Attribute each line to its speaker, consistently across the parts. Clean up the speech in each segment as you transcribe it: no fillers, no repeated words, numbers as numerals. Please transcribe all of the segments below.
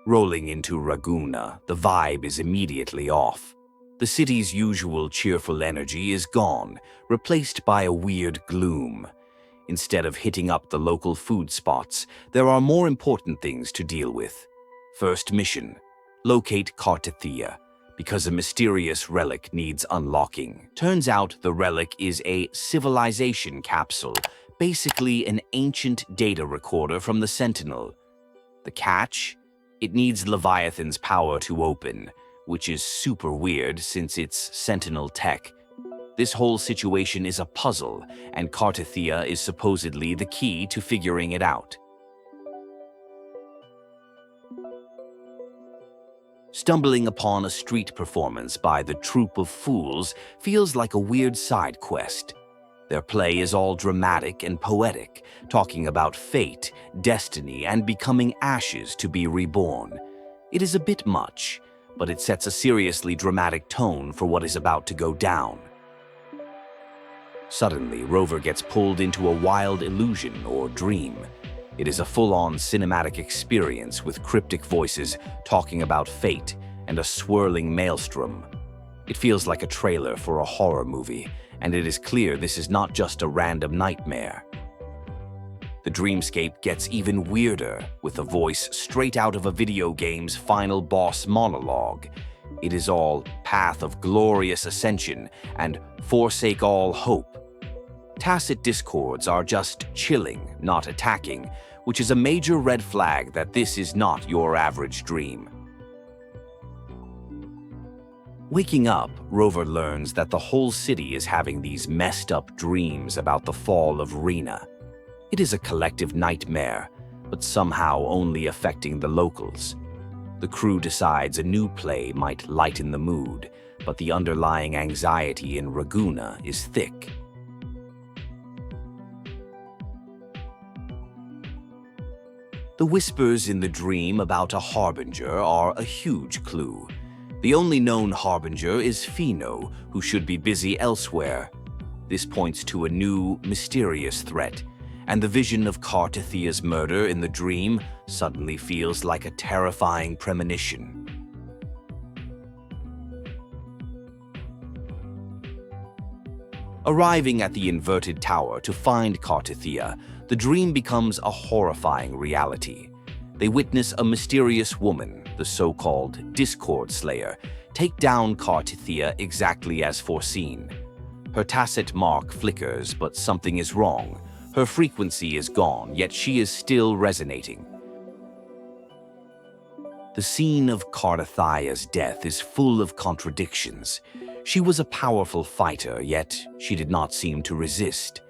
Speaker 1: Rolling into Raguna, the vibe is immediately off. The city's usual cheerful energy is gone, replaced by a weird gloom. Instead of hitting up the local food spots, there are more important things to deal with. First mission: locate Cartithia, because a mysterious relic needs unlocking. Turns out the relic is a civilization capsule, basically an ancient data recorder from the Sentinel. The catch? It needs Leviathan's power to open, which is super weird since it's Sentinel tech. This whole situation is a puzzle, and Cartithia is supposedly the key to figuring it out. Stumbling upon a street performance by the Troupe of Fools feels like a weird side quest. Their play is all dramatic and poetic, talking about fate, destiny, and becoming ashes to be reborn. It is a bit much, but it sets a seriously dramatic tone for what is about to go down. Suddenly, Rover gets pulled into a wild illusion or dream. It is a full-on cinematic experience with cryptic voices talking about fate and a swirling maelstrom. It feels like a trailer for a horror movie, and it is clear this is not just a random nightmare. The dreamscape gets even weirder, with a voice straight out of a video game's final boss monologue. It is all path of glorious ascension and forsake all hope. Tacit discords are just chilling, not attacking, which is a major red flag that this is not your average dream. Waking up, Rover learns that the whole city is having these messed up dreams about the fall of Rena. It is a collective nightmare, but somehow only affecting the locals. The crew decides a new play might lighten the mood, but the underlying anxiety in Raguna is thick. The whispers in the dream about a Harbinger are a huge clue. The only known Harbinger is Pheno, who should be busy elsewhere. This points to a new, mysterious threat, and the vision of Cartithia's murder in the dream suddenly feels like a terrifying premonition. Arriving at the inverted tower to find Cartithia, the dream becomes a horrifying reality. They witness a mysterious woman, the so-called Discord Slayer, take down Cartithia exactly as foreseen. Her tacit mark flickers, but something is wrong. Her frequency is gone, yet she is still resonating. The scene of Cartithia's death is full of contradictions. She was a powerful fighter, yet she did not seem to resist.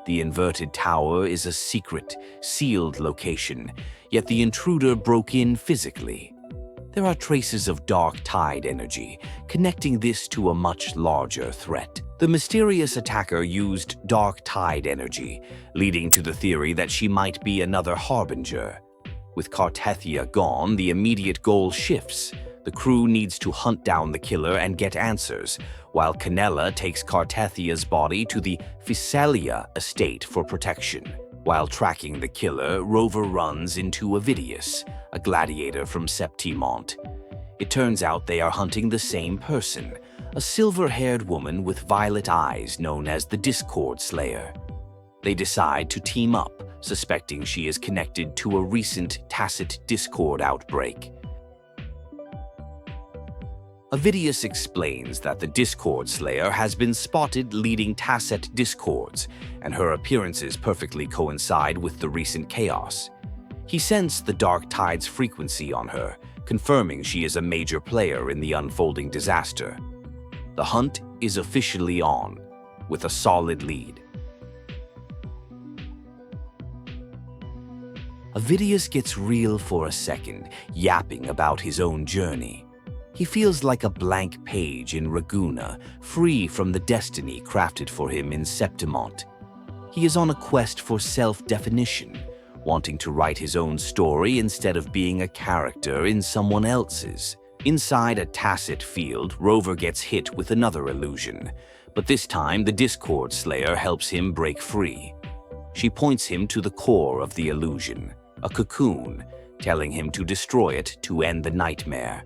Speaker 1: The inverted tower is a secret, sealed location, yet the intruder broke in physically. There are traces of dark tide energy, connecting this to a much larger threat. The mysterious attacker used dark tide energy, leading to the theory that she might be another Harbinger. With Cartithia gone, the immediate goal shifts. The crew needs to hunt down the killer and get answers, while Canella takes Cartithia's body to the Physalia estate for protection. While tracking the killer, Rover runs into Ovidius, a gladiator from Septimont. It turns out they are hunting the same person, a silver-haired woman with violet eyes known as the Discord Slayer. They decide to team up, suspecting she is connected to a recent tacit discord outbreak. Ovidius explains that the Discord Slayer has been spotted leading tacit discords, and her appearances perfectly coincide with the recent chaos. He sensed the Dark Tide's frequency on her, confirming she is a major player in the unfolding disaster. The hunt is officially on, with a solid lead. Ovidius gets real for a second, yapping about his own journey. He feels like a blank page in Raguna, free from the destiny crafted for him in Septimont. He is on a quest for self-definition, wanting to write his own story instead of being a character in someone else's. Inside a tacit field, Rover gets hit with another illusion, but this time the Discord Slayer helps him break free. She points him to the core of the illusion, a cocoon, telling him to destroy it to end the nightmare.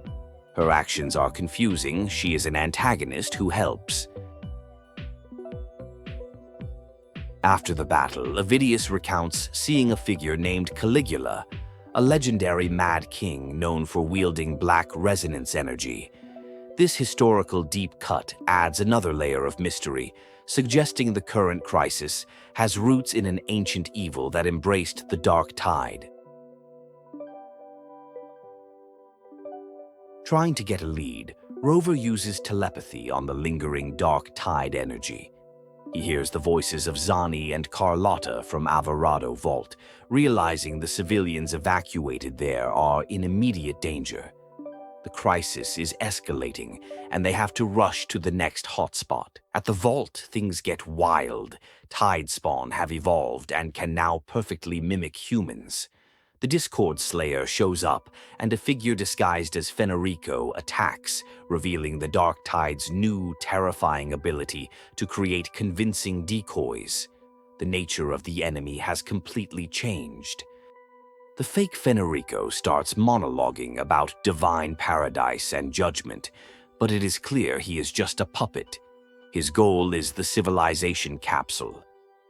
Speaker 1: Her actions are confusing. She is an antagonist who helps. After the battle, Ovidius recounts seeing a figure named Caligula, a legendary Mad King known for wielding black resonance energy. This historical deep cut adds another layer of mystery, suggesting the current crisis has roots in an ancient evil that embraced the dark tide. Trying to get a lead, Rover uses telepathy on the lingering dark tide energy. He hears the voices of Zani and Carlotta from Alvarado Vault, realizing the civilians evacuated there are in immediate danger. The crisis is escalating, and they have to rush to the next hotspot. At the vault, things get wild. Tidespawn have evolved and can now perfectly mimic humans. The Discord Slayer shows up, and a figure disguised as Fenerico attacks, revealing the Dark Tide's new, terrifying ability to create convincing decoys. The nature of the enemy has completely changed. The fake Fenerico starts monologuing about divine paradise and judgment, but it is clear he is just a puppet. His goal is the civilization capsule.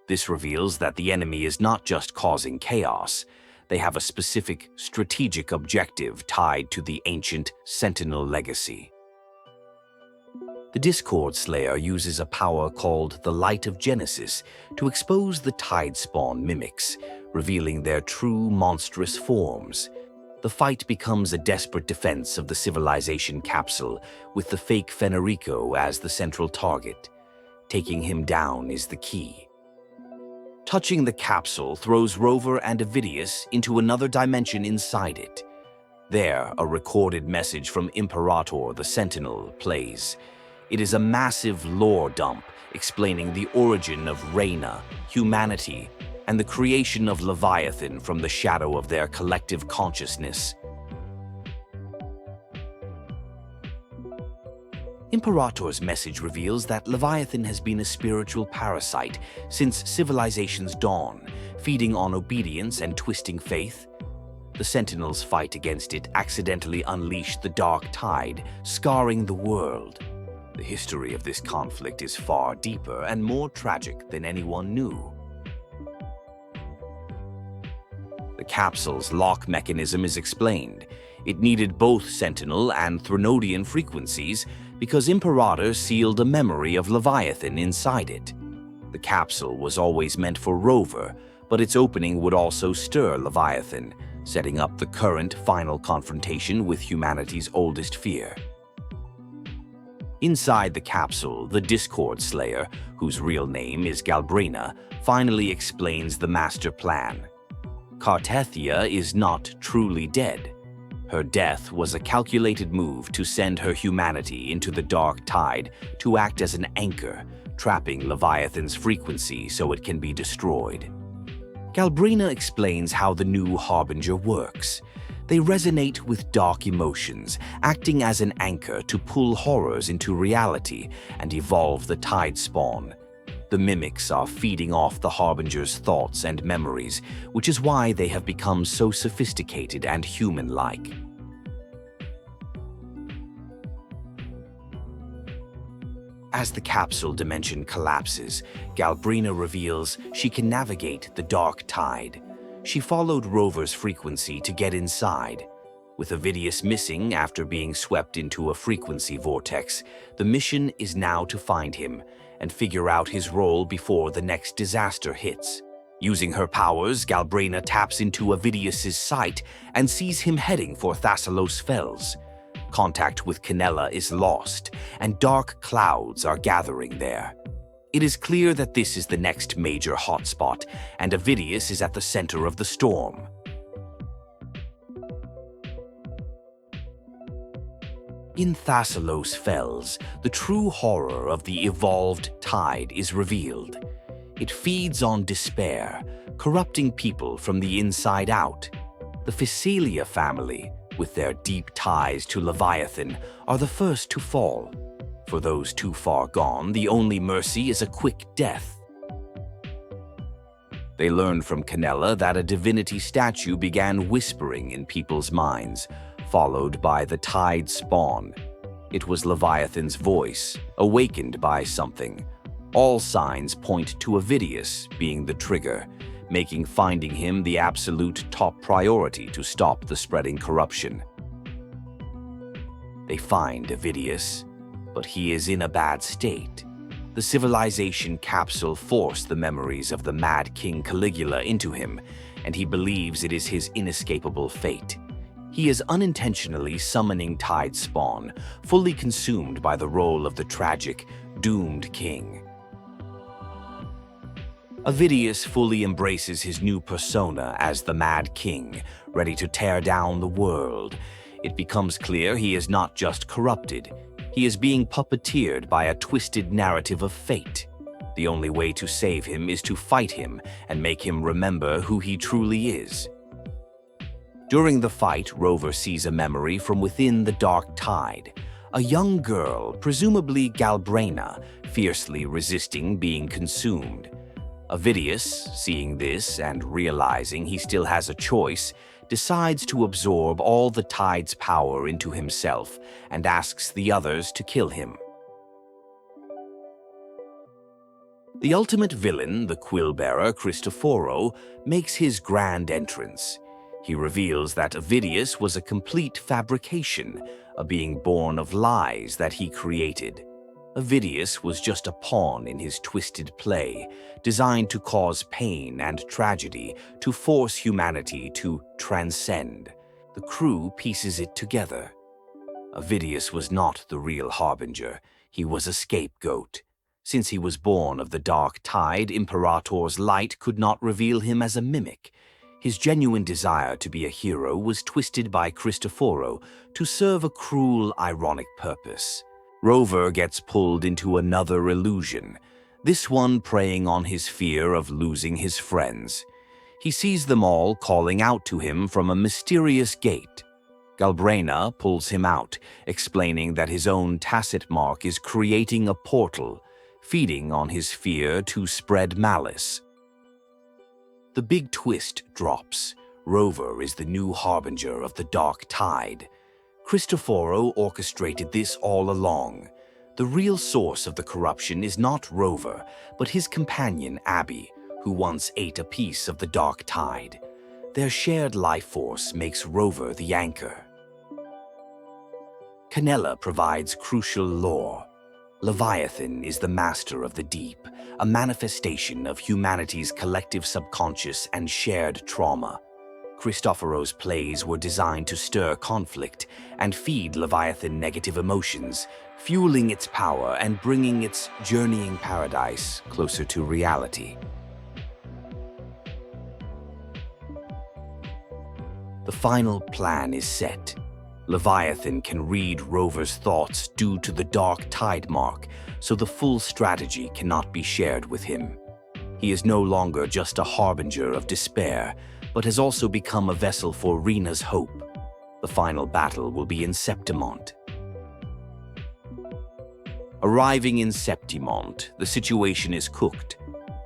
Speaker 1: This reveals that the enemy is not just causing chaos. They have a specific strategic objective tied to the ancient Sentinel legacy. The Discord Slayer uses a power called the Light of Genesis to expose the Tidespawn mimics, revealing their true monstrous forms. The fight becomes a desperate defense of the civilization capsule, with the fake Fenerico as the central target. Taking him down is the key. Touching the capsule throws Rover and Ovidius into another dimension inside it. There, a recorded message from Imperator the Sentinel plays. It is a massive lore dump explaining the origin of Raguna, humanity, and the creation of Leviathan from the shadow of their collective consciousness. Imperator's message reveals that Leviathan has been a spiritual parasite since civilization's dawn, feeding on obedience and twisting faith. The Sentinels' fight against it accidentally unleashed the dark tide, scarring the world. The history of this conflict is far deeper and more tragic than anyone knew. The capsule's lock mechanism is explained. It needed both Sentinel and Threnodian frequencies because Imperator sealed a memory of Leviathan inside it. The capsule was always meant for Rover, but its opening would also stir Leviathan, setting up the current Final Confrontation with humanity's oldest fear. Inside the capsule, the Discord Slayer, whose real name is Galbraena, finally explains the master plan. Cartithia is not truly dead. Her death was a calculated move to send her humanity into the dark tide to act as an anchor, trapping Leviathan's frequency so it can be destroyed. Galbraena explains how the new Harbinger works. They resonate with dark emotions, acting as an anchor to pull horrors into reality and evolve the Tidespawn. The mimics are feeding off the Harbinger's thoughts and memories, which is why they have become so sophisticated and human-like. As the capsule dimension collapses, Galbraena reveals she can navigate the dark tide. She followed Rover's frequency to get inside. With Ovidius missing after being swept into a frequency vortex, the mission is now to find him and figure out his role before the next disaster hits. Using her powers, Galbraena taps into Ovidius's sight and sees him heading for Thassalos Fells. Contact with Canella is lost, and dark clouds are gathering there. It is clear that this is the next major hotspot, and Ovidius is at the center of the storm. In Thassalos Fells, the true horror of the evolved tide is revealed. It feeds on despair, corrupting people from the inside out. The Physalia family, with their deep ties to Leviathan, are the first to fall. For those too far gone, the only mercy is a quick death. They learned from Canella that a divinity statue began whispering in people's minds, followed by the Tidespawn. It was Leviathan's voice, awakened by something. All signs point to Ovidius being the trigger, making finding him the absolute top priority to stop the spreading corruption. They find Ovidius, but he is in a bad state. The civilization Capsule forced the memories of the Mad King Caligula into him, and he believes it is his inescapable fate. He is unintentionally summoning Tidespawn, fully consumed by the role of the tragic, doomed king. Ovidius fully embraces his new persona as the Mad King, ready to tear down the world. It becomes clear he is not just corrupted, he is being puppeteered by a twisted narrative of fate. The only way to save him is to fight him and make him remember who he truly is. During the fight, Rover sees a memory from within the dark tide. A young girl, presumably Galbraena, fiercely resisting being consumed. Ovidius, seeing this and realizing he still has a choice, decides to absorb all the tide's power into himself and asks the others to kill him. The ultimate villain, the quill-bearer Cristoforo, makes his grand entrance. He reveals that Ovidius was a complete fabrication, a being born of lies that he created. Ovidius was just a pawn in his twisted play, designed to cause pain and tragedy, to force humanity to transcend. The crew pieces it together. Ovidius was not the real Harbinger. He was a scapegoat. Since he was born of the dark tide, Imperator's light could not reveal him as a mimic. His genuine desire to be a hero was twisted by Cristoforo to serve a cruel, ironic purpose. Rover gets pulled into another illusion, this one preying on his fear of losing his friends. He sees them all calling out to him from a mysterious gate. Galbraena pulls him out, explaining that his own tacit mark is creating a portal, feeding on his fear to spread malice. The big twist drops. Rover is the new harbinger of the dark tide. Cristoforo orchestrated this all along. The real source of the corruption is not Rover, but his companion Abby, who once ate a piece of the dark tide. Their shared life force makes Rover the anchor. Canella provides crucial lore. Leviathan is the master of the deep, a manifestation of humanity's collective subconscious and shared trauma. Cristoforo's plays were designed to stir conflict and feed Leviathan negative emotions, fueling its power and bringing its journeying paradise closer to reality. The final plan is set. Leviathan can read Rover's thoughts due to the dark tide mark, so the full strategy cannot be shared with him. He is no longer just a harbinger of despair, but has also become a vessel for Rena's hope. The final battle will be in Septimont. Arriving in Septimont, the situation is cooked.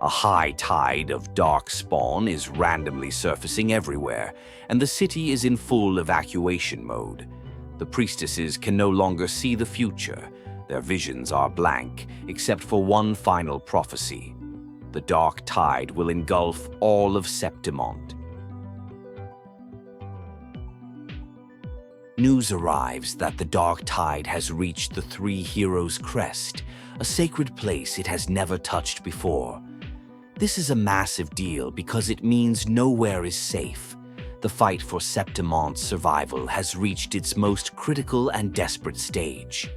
Speaker 1: A high tide of dark spawn is randomly surfacing everywhere, and the city is in full evacuation mode. The priestesses can no longer see the future. Their visions are blank, except for one final prophecy. The dark tide will engulf all of Septimont. News arrives that the dark tide has reached the Three Heroes' Crest, a sacred place it has never touched before. This is a massive deal because it means nowhere is safe. The fight for Septimont's survival has reached its most critical and desperate stage.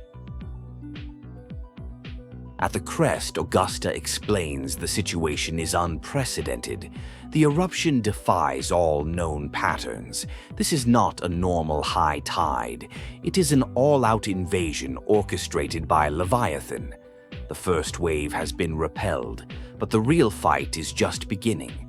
Speaker 1: At the crest, Augusta explains the situation is unprecedented. The eruption defies all known patterns. This is not a normal high tide. It is an all-out invasion orchestrated by Leviathan. The first wave has been repelled, but the real fight is just beginning.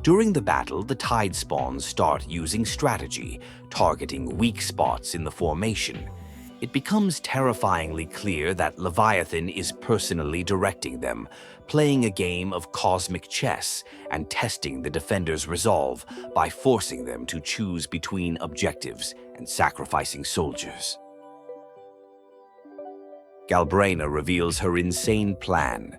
Speaker 1: During the battle, the Tidespawns start using strategy, targeting weak spots in the formation. It becomes terrifyingly clear that Leviathan is personally directing them, playing a game of cosmic chess and testing the defenders' resolve by forcing them to choose between objectives and sacrificing soldiers. Galbraena reveals her insane plan.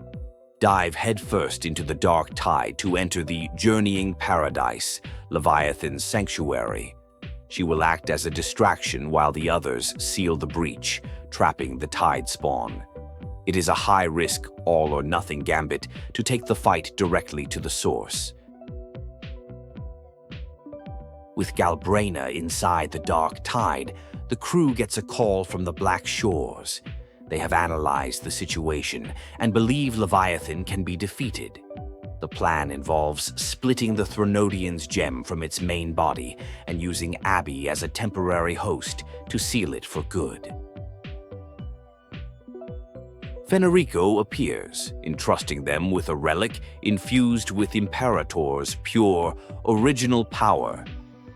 Speaker 1: Dive headfirst into the dark tide to enter the journeying paradise, Leviathan's sanctuary. She will act as a distraction while the others seal the breach, trapping the Tidespawn. It is a high-risk, all-or-nothing gambit to take the fight directly to the source. With Galbraena inside the dark tide, the crew gets a call from the Black Shores. They have analyzed the situation and believe Leviathan can be defeated. The plan involves splitting the Threnodian's gem from its main body and using Abby as a temporary host to seal it for good. Fenerico appears, entrusting them with a relic infused with Imperator's pure, original power.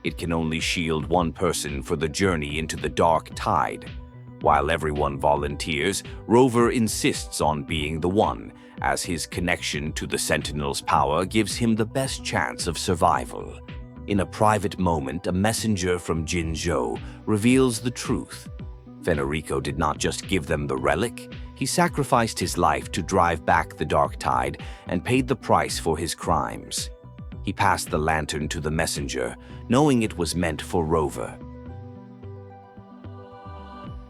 Speaker 1: It can only shield one person for the journey into the dark tide. While everyone volunteers, Rover insists on being the one, as his connection to the Sentinel's power gives him the best chance of survival. In a private moment, a messenger from Jinzhou reveals the truth. Fenerico did not just give them the relic, he sacrificed his life to drive back the dark tide and paid the price for his crimes. He passed the lantern to the messenger, knowing it was meant for Rover.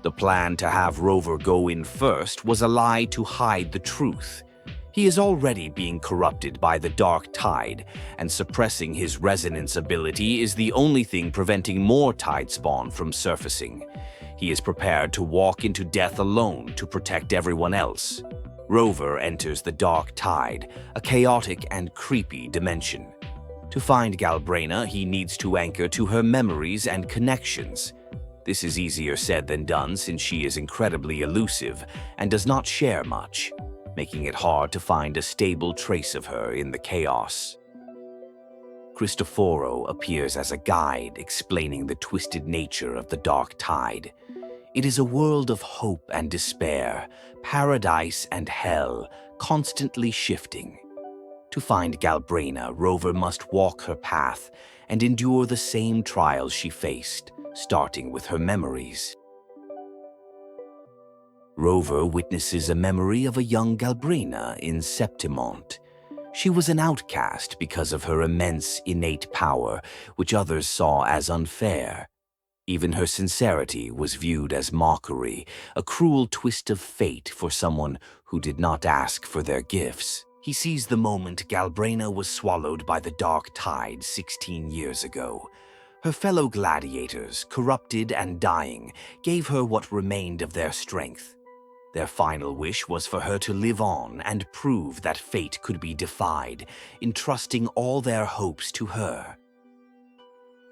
Speaker 1: The plan to have Rover go in first was a lie to hide the truth. He is already being corrupted by the dark tide, and suppressing his resonance ability is the only thing preventing more Tidespawn from surfacing. He is prepared to walk into death alone to protect everyone else. Rover enters the dark tide, a chaotic and creepy dimension. To find Galbraena, he needs to anchor to her memories and connections. This is easier said than done since she is incredibly elusive and does not share much, making it hard to find a stable trace of her in the chaos. Cristoforo appears as a guide explaining the twisted nature of the dark tide. It is a world of hope and despair, paradise and hell, constantly shifting. To find Galbraena, Rover must walk her path and endure the same trials she faced, starting with her memories. Rover witnesses a memory of a young Galbraena in Septimont. She was an outcast because of her immense innate power, which others saw as unfair. Even her sincerity was viewed as mockery, a cruel twist of fate for someone who did not ask for their gifts. He sees the moment Galbraena was swallowed by the dark tide 16 years ago. Her fellow gladiators, corrupted and dying, gave her what remained of their strength. Their final wish was for her to live on and prove that fate could be defied, entrusting all their hopes to her.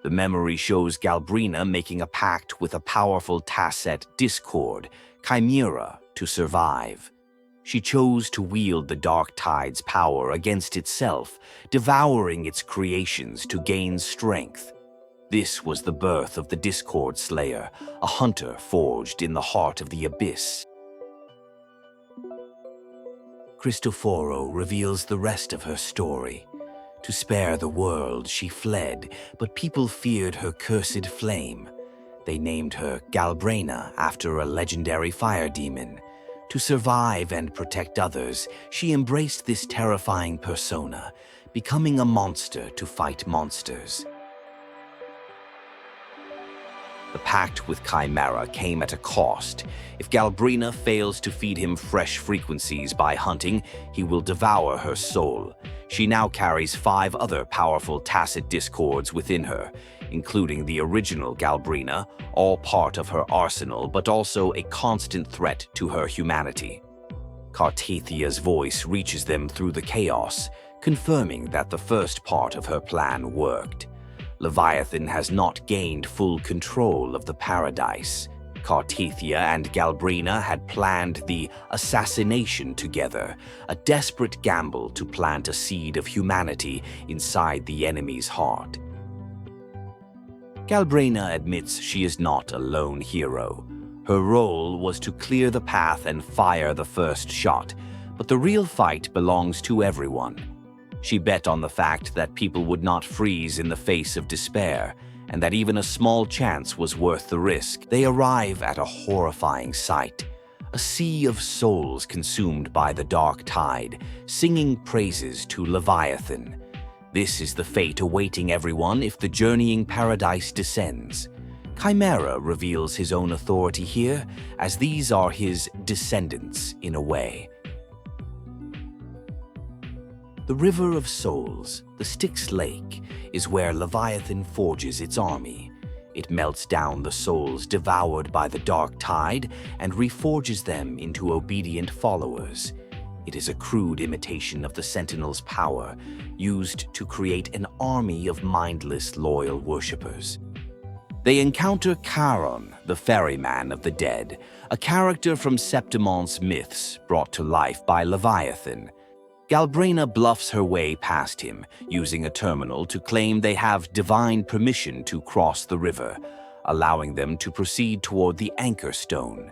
Speaker 1: The memory shows Galbraena making a pact with a powerful Tasset discord, Chimera, to survive. She chose to wield the Dark Tide's power against itself, devouring its creations to gain strength. This was the birth of the Discord Slayer, a hunter forged in the heart of the Abyss. Cristoforo reveals the rest of her story. To spare the world, she fled, but people feared her cursed flame. They named her Galbraena after a legendary fire demon. To survive and protect others, she embraced this terrifying persona, becoming a monster to fight monsters. The pact with Chimera came at a cost. If Galbraena fails to feed him fresh frequencies by hunting, he will devour her soul. She now carries 5 other powerful Tacet discords within her, including the original Galbraena, all part of her arsenal but also a constant threat to her humanity. Cartithia's voice reaches them through the chaos, confirming that the first part of her plan worked. Leviathan has not gained full control of the paradise. Cartithia and Galbraena had planned the assassination together, a desperate gamble to plant a seed of humanity inside the enemy's heart. Galbraena admits she is not a lone hero. Her role was to clear the path and fire the first shot, but the real fight belongs to everyone. She bet on the fact that people would not freeze in the face of despair, and that even a small chance was worth the risk. They arrive at a horrifying sight. A sea of souls consumed by the dark tide, singing praises to Leviathan. This is the fate awaiting everyone if the journeying paradise descends. Chimera reveals his own authority here, as these are his descendants in a way. The River of Souls, the Styx Lake, is where Leviathan forges its army. It melts down the souls devoured by the dark tide and reforges them into obedient followers. It is a crude imitation of the Sentinel's power, used to create an army of mindless, loyal worshippers. They encounter Charon, the ferryman of the dead, a character from Septimon's myths brought to life by Leviathan. Galbraena bluffs her way past him, using a terminal to claim they have divine permission to cross the river, allowing them to proceed toward the Anchor Stone.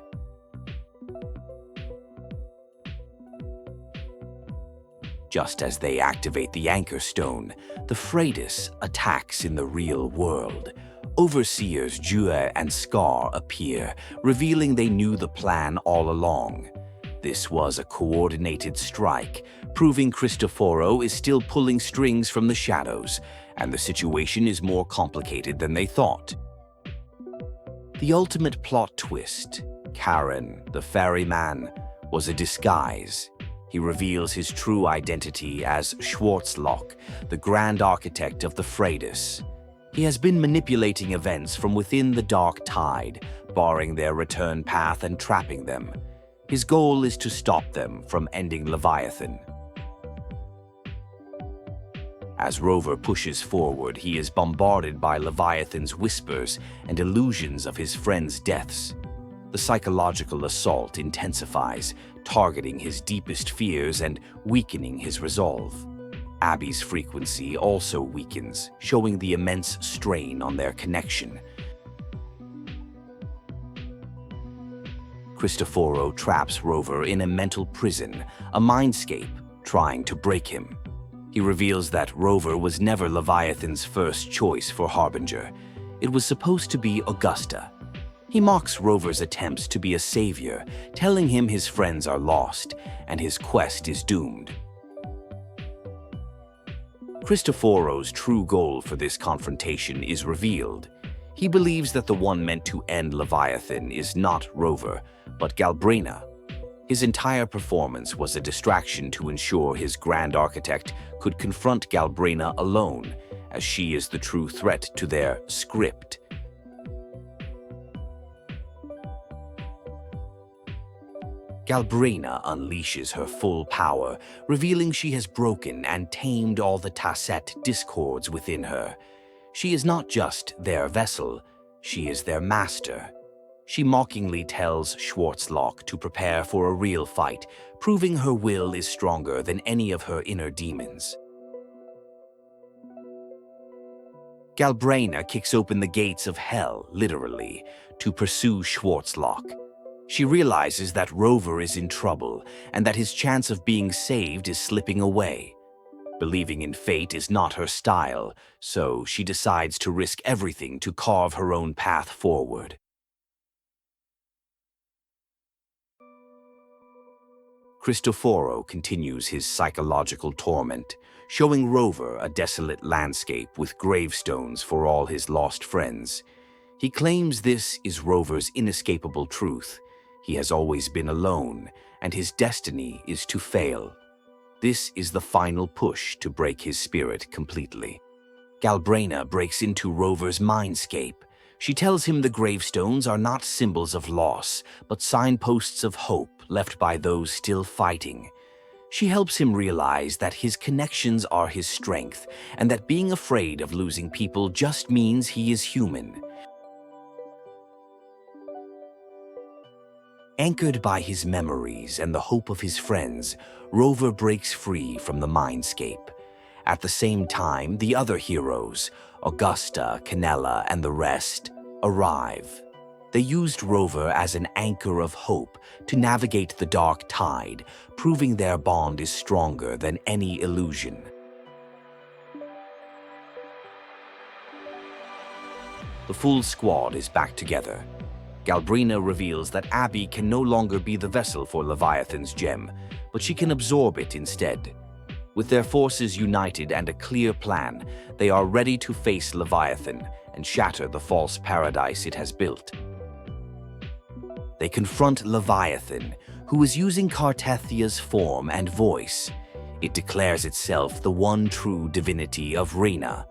Speaker 1: Just as they activate the Anchor Stone, the Freitas attacks in the real world. Overseers Jue and Scar appear, revealing they knew the plan all along. This was a coordinated strike, proving Cristoforo is still pulling strings from the shadows, and the situation is more complicated than they thought. The ultimate plot twist, Charon, the ferryman, was a disguise. He reveals his true identity as Schwarzlock, the Grand Architect of the Freitas. He has been manipulating events from within the dark tide, barring their return path and trapping them. His goal is to stop them from ending Leviathan. As Rover pushes forward, he is bombarded by Leviathan's whispers and illusions of his friends' deaths. The psychological assault intensifies, targeting his deepest fears and weakening his resolve. Abby's frequency also weakens, showing the immense strain on their connection. Cristoforo traps Rover in a mental prison, a mindscape, trying to break him. He reveals that Rover was never Leviathan's first choice for Harbinger. It was supposed to be Augusta. He mocks Rover's attempts to be a savior, telling him his friends are lost and his quest is doomed. Cristoforo's true goal for this confrontation is revealed. He believes that the one meant to end Leviathan is not Rover, but Galbraena. His entire performance was a distraction to ensure his Grand Architect could confront Galbraena alone, as she is the true threat to their script. Galbraena unleashes her full power, revealing she has broken and tamed all the Tasset discords within her. She is not just their vessel, she is their master. She mockingly tells Schwarzlock to prepare for a real fight, proving her will is stronger than any of her inner demons. Galbraena kicks open the gates of hell, literally, to pursue Schwarzlock. She realizes that Rover is in trouble and that his chance of being saved is slipping away. Believing in fate is not her style, so she decides to risk everything to carve her own path forward. Cristoforo continues his psychological torment, showing Rover a desolate landscape with gravestones for all his lost friends. He claims this is Rover's inescapable truth. He has always been alone, and his destiny is to fail. This is the final push to break his spirit completely. Galbraena breaks into Rover's mindscape. She tells him the gravestones are not symbols of loss, but signposts of hope left by those still fighting. She helps him realize that his connections are his strength, and that being afraid of losing people just means he is human. Anchored by his memories and the hope of his friends, Rover breaks free from the mindscape. At the same time, the other heroes, Augusta, Canella, and the rest, arrive. They used Rover as an anchor of hope to navigate the dark tide, proving their bond is stronger than any illusion. The full squad is back together. Galbraena reveals that Abby can no longer be the vessel for Leviathan's gem, but she can absorb it instead. With their forces united and a clear plan, they are ready to face Leviathan and shatter the false paradise it has built. They confront Leviathan, who is using Cartithia's form and voice. It declares itself the one true divinity of Raguna.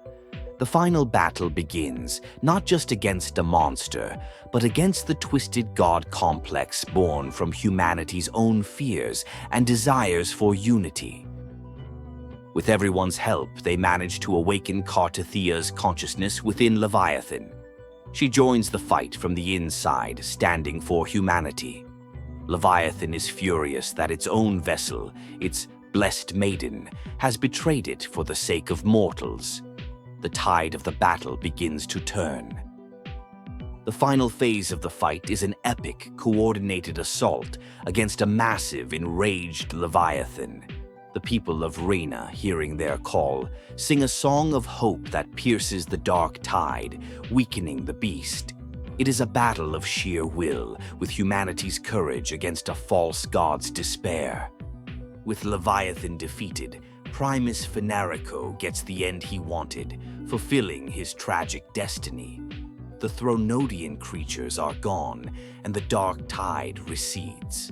Speaker 1: The final battle begins, not just against a monster, but against the twisted god complex born from humanity's own fears and desires for unity. With everyone's help, they manage to awaken Cartithia's consciousness within Leviathan. She joins the fight from the inside, standing for humanity. Leviathan is furious that its own vessel, its blessed maiden, has betrayed it for the sake of mortals. The tide of the battle begins to turn. The final phase of the fight is an epic, coordinated assault against a massive, enraged Leviathan. The people of Raguna, hearing their call, sing a song of hope that pierces the dark tide, weakening the beast. It is a battle of sheer will, with humanity's courage against a false god's despair. With Leviathan defeated, Primus Fenarico gets the end he wanted, fulfilling his tragic destiny. The Thronodian creatures are gone, and the dark tide recedes.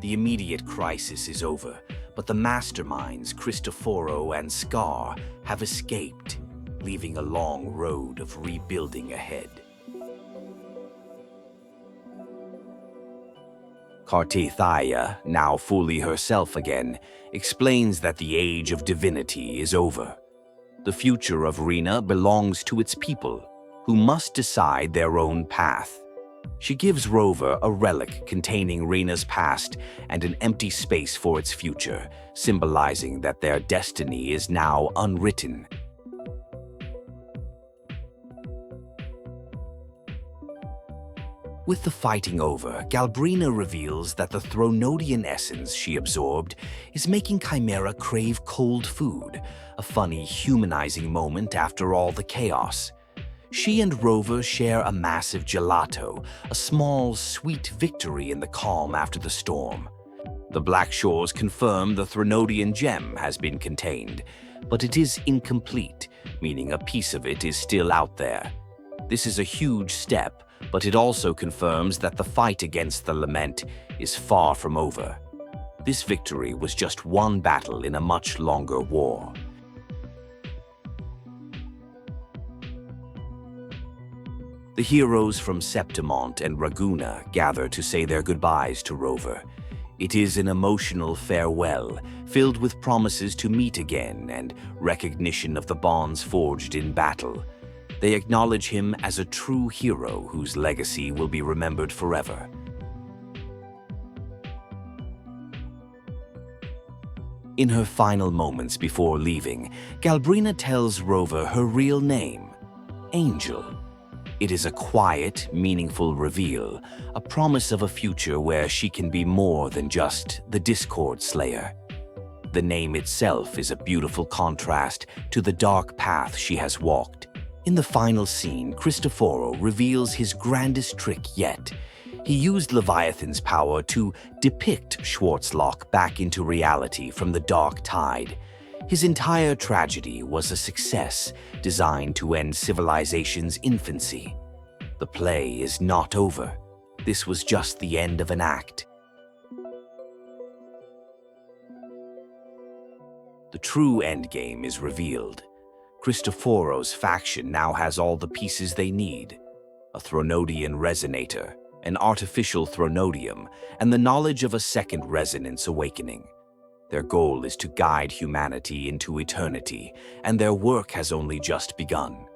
Speaker 1: The immediate crisis is over, but the masterminds Cristoforo and Scar have escaped, leaving a long road of rebuilding ahead. Cartithia, now fully herself again, explains that the Age of Divinity is over. The future of Raguna belongs to its people, who must decide their own path. She gives Rover a relic containing Raguna's past and an empty space for its future, symbolizing that their destiny is now unwritten. With the fighting over, Galbraena reveals that the Thronodian essence she absorbed is making Chimera crave cold food, a funny, humanizing moment after all the chaos. She and Rover share a massive gelato, a small, sweet victory in the calm after the storm. The Black Shores confirm the Thronodian gem has been contained, but it is incomplete, meaning a piece of it is still out there. This is a huge step, but it also confirms that the fight against the Lament is far from over. This victory was just one battle in a much longer war. The heroes from Septimont and Raguna gather to say their goodbyes to Rover. It is an emotional farewell, filled with promises to meet again and recognition of the bonds forged in battle. They acknowledge him as a true hero whose legacy will be remembered forever. In her final moments before leaving, Galbraena tells Rover her real name, Angel. It is a quiet, meaningful reveal, a promise of a future where she can be more than just the Discord Slayer. The name itself is a beautiful contrast to the dark path she has walked. In the final scene, Cristoforo reveals his grandest trick yet. He used Leviathan's power to depict Schwarzloch back into reality from the dark tide. His entire tragedy was a success designed to end civilization's infancy. The play is not over. This was just the end of an act. The true endgame is revealed. Cristoforo's faction now has all the pieces they need: a Thronodian resonator, an artificial Thronodium, and the knowledge of a second resonance awakening. Their goal is to guide humanity into eternity, and their work has only just begun.